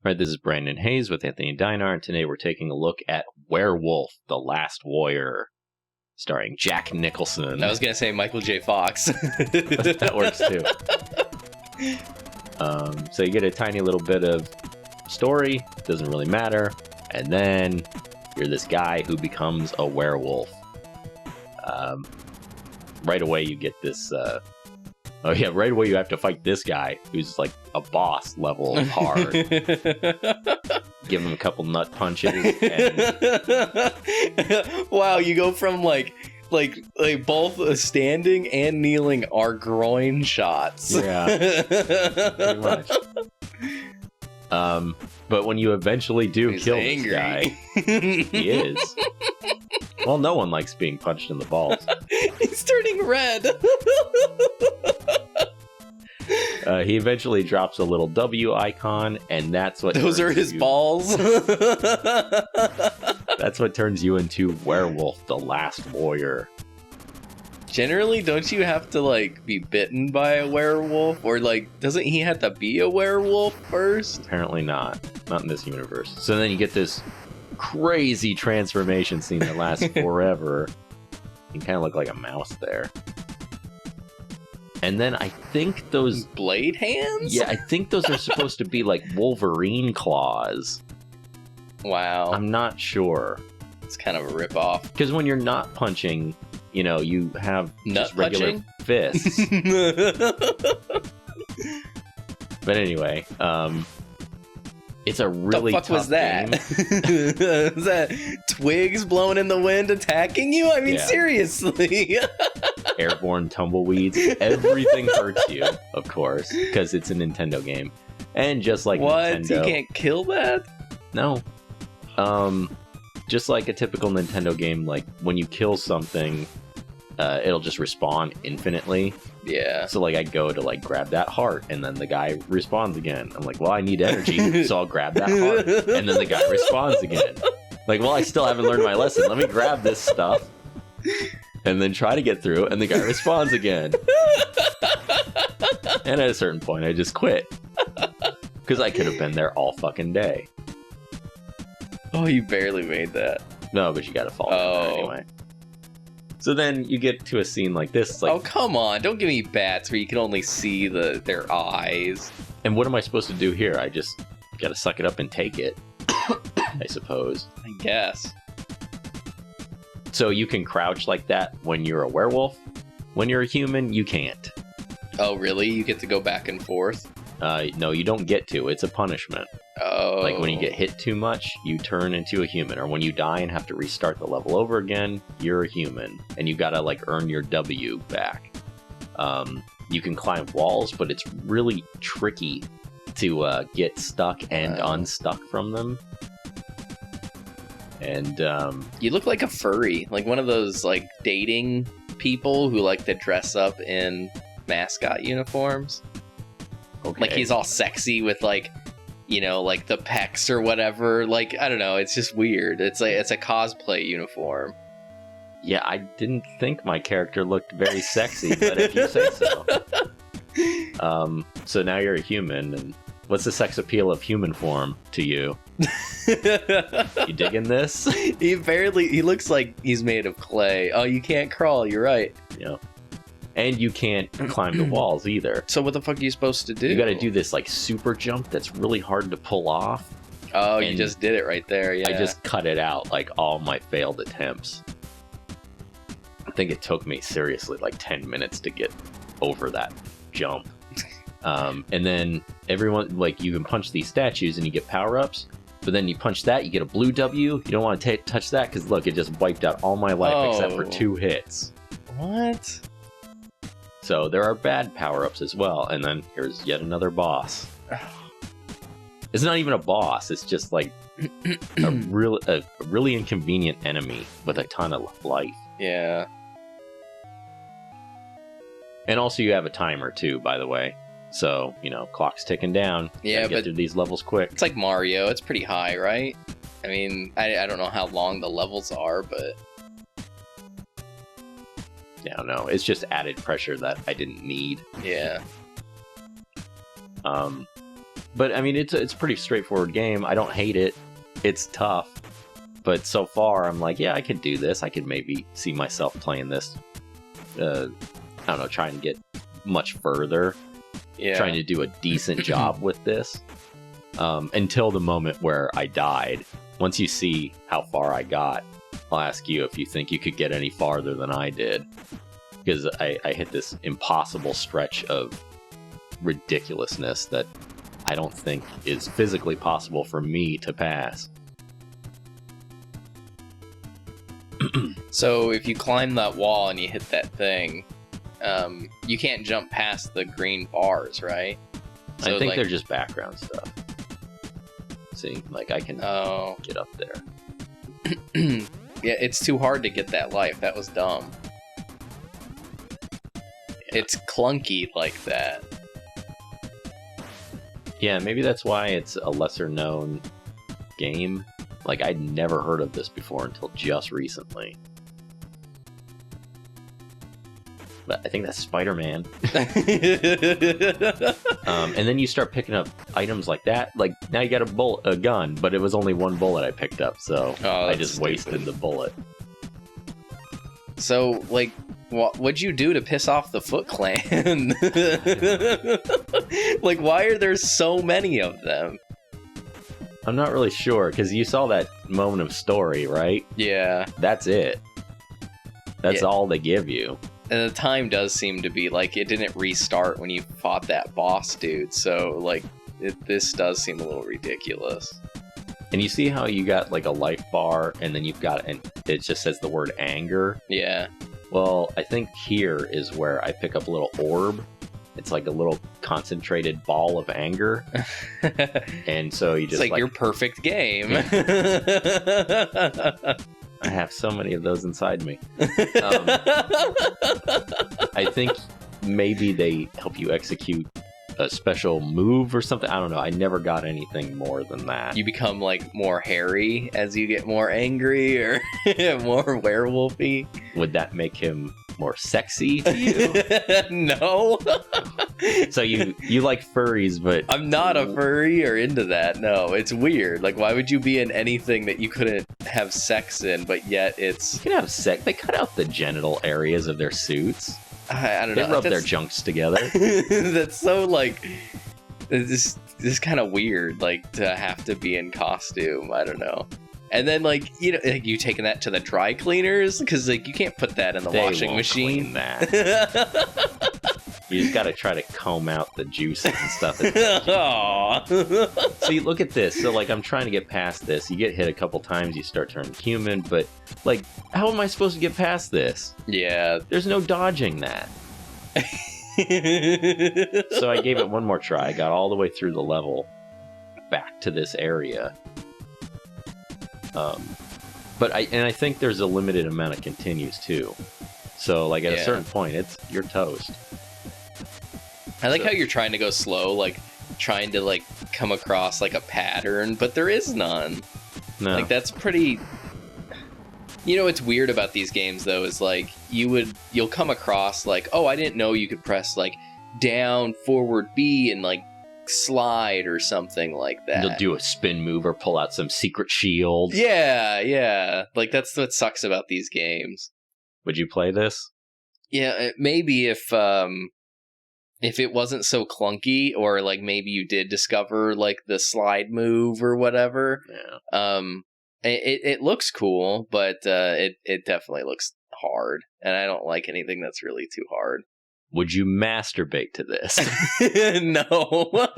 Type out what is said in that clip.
Right, this is Brandon Hayes with Anthony Dinar, and today we're taking a look at Werewolf the Last Warrior, starring Jack Nicholson. I was going to say Michael J. Fox. That works too. So you get a tiny little bit of story, doesn't really matter, and then you're this guy who becomes a werewolf. Right away you get this... right away you have to fight this guy, who's like a boss level hard. Give him a couple nut punches. And... Wow, you go from like both standing and kneeling are groin shots. Yeah, pretty much. But when you eventually do kill this guy, he is. Well, no one likes being punched in the balls. He's turning red. He eventually drops a little W icon, and that's what... Those are his balls? That's what turns you into Werewolf the Last Warrior. Generally, don't you have to, like, be bitten by a werewolf? Or, like, doesn't he have to be a werewolf first? Apparently not. Not in this universe. So then you get this crazy transformation scene that lasts forever. You kind of look like a mouse there. And then I think those... Blade hands? Yeah, I think those are supposed to be like Wolverine claws. Wow. I'm not sure. It's kind of a ripoff. Because when you're not punching, you know, you have Nut just regular punching? fists. But anyway, it's a really the fuck tough was that? game. Was that twigs blowing in the wind attacking you? I mean, Yeah. Seriously. Airborne tumbleweeds. Everything hurts you, of course, because it's a Nintendo game. And just like what? Nintendo... You can't kill that? No. Just like a typical Nintendo game, like when you kill something, it'll just respawn infinitely. Yeah. So like I go to like grab that heart, and then the guy respawns again. I'm like, well, I need energy, so I'll grab that heart, and then the guy respawns again. Like, well, I still haven't learned my lesson. Let me grab this stuff, and then try to get through, and the guy respawns again. And at a certain point, I just quit because I could have been there all fucking day. Oh, you barely made that. No, but you gotta fall down there anyway. So then you get to a scene like this. It's like, oh, come on. Don't give me bats where you can only see their eyes. and what am I supposed to do here? I just gotta suck it up and take it, I suppose. I guess. So you can crouch like that when you're a werewolf. When you're a human, you can't. Oh, really? You get to go back and forth? No, you don't get to. It's a punishment. Oh. Like when you get hit too much, you turn into a human. Or when you die and have to restart the level over again, you're a human. And you gotta like earn your W back. You can climb walls, but it's really tricky to get stuck and unstuck from them. And you look like a furry. Like one of those like dating people who like to dress up in mascot uniforms. okay. Like he's all sexy with like, you know, like the pecs or whatever. Like, I don't know. It's just weird. It's like, it's a cosplay uniform. Yeah, I didn't think my character looked very sexy, but if you say so. So now you're a human, and what's the sex appeal of human form to you? You digging this? He looks like he's made of clay. Oh, you can't crawl. You're right. Yeah. And you can't climb the walls either. So what the fuck are you supposed to do? You gotta do this like super jump that's really hard to pull off. Oh, you and just did it right there. Yeah. I just cut it out, like all my failed attempts. I think it took me seriously like 10 minutes to get over that jump. And then everyone, like, you can punch these statues and you get power-ups, but then you punch that, you get a blue W. You don't want to touch that because, look, it just wiped out all my life except for 2 hits. What? So there are bad power-ups as well, and then here's yet another boss. It's not even a boss, it's just like a really inconvenient enemy with a ton of life. Yeah. And also you have a timer too, by the way. So, you know, clock's ticking down. Yeah, Gotta get through these levels quick. It's like Mario. It's pretty high, right? I mean, I don't know how long the levels are, but... Yeah, I don't know. It's just added pressure that I didn't need. Yeah. But I mean, it's a pretty straightforward game. I don't hate it. It's tough, but so far I'm like, yeah, I could do this. I could maybe see myself playing this. I don't know, trying to get much further. Yeah. Trying to do a decent job with this. Until the moment where I died. Once you see how far I got, I'll ask you if you think you could get any farther than I did. Because I hit this impossible stretch of ridiculousness that I don't think is physically possible for me to pass. So if you climb that wall and you hit that thing, you can't jump past the green bars, right? So I think they're just background stuff. See, like I can get up there. Yeah, it's too hard to get that life. That was dumb. It's clunky like that. Yeah, maybe that's why it's a lesser known game. Like, I'd never heard of this before until just recently. But I think that's Spider-Man. And then you start picking up items like that. Like, now you got a gun, but it was only one bullet I picked up, so I just wasted the bullet. So, like, what'd you do to piss off the Foot Clan? Like, why are there so many of them? I'm not really sure, because you saw that moment of story, right? Yeah. That's it. That's all they give you. And the time does seem to be, like, it didn't restart when you fought that boss dude, so, like, this does seem a little ridiculous. And you see how you got, like, a life bar, and then you've got, and it just says the word anger? Yeah. Well, I think here is where I pick up a little orb. It's like a little concentrated ball of anger. And so you just it's like your perfect game. I have so many of those inside me. I think maybe they help you execute a special move or something. I don't know. I never got anything more than that. You become, like, more hairy as you get more angry or more werewolfy. Would that make him more sexy to you? No. So you like furries, but I'm not a furry or into that. No, it's weird. Like, why would you be in anything that you couldn't have sex in, but yet it's... You can have sex. They cut out the genital areas of their suits. I don't know. They rub their junks together. That's so, like... This is kind of weird, like, to have to be in costume. I don't know. And then, like, you know, like, you taking that to the dry cleaners? Because, like, you can't put that in the washing machine. Clean that. You just got to try to comb out the juices and stuff. See, look at this. So, like, I'm trying to get past this. You get hit a couple times, you start turning human, but, like, how am I supposed to get past this? Yeah. There's no dodging that. So I gave it one more try. I got all the way through the level back to this area. But I think there's a limited amount of continues too. So, like, at a certain point, you're toast. I like how you're trying to go slow, like trying to, like, come across, like, a pattern, but there is none. No. Like, that's pretty... You know what's weird about these games, though, is, like, you'll come across, like, oh, I didn't know you could press, like, down, forward B, and, like, slide or something like that. You'll do a spin move or pull out some secret shield. Yeah. Like, that's what sucks about these games. Would you play this? Yeah, maybe if it wasn't so clunky, or, like, maybe you did discover, like, the slide move or whatever. Yeah. It looks cool, but it definitely looks hard, and I don't like anything that's really too hard. Would you masturbate to this? No.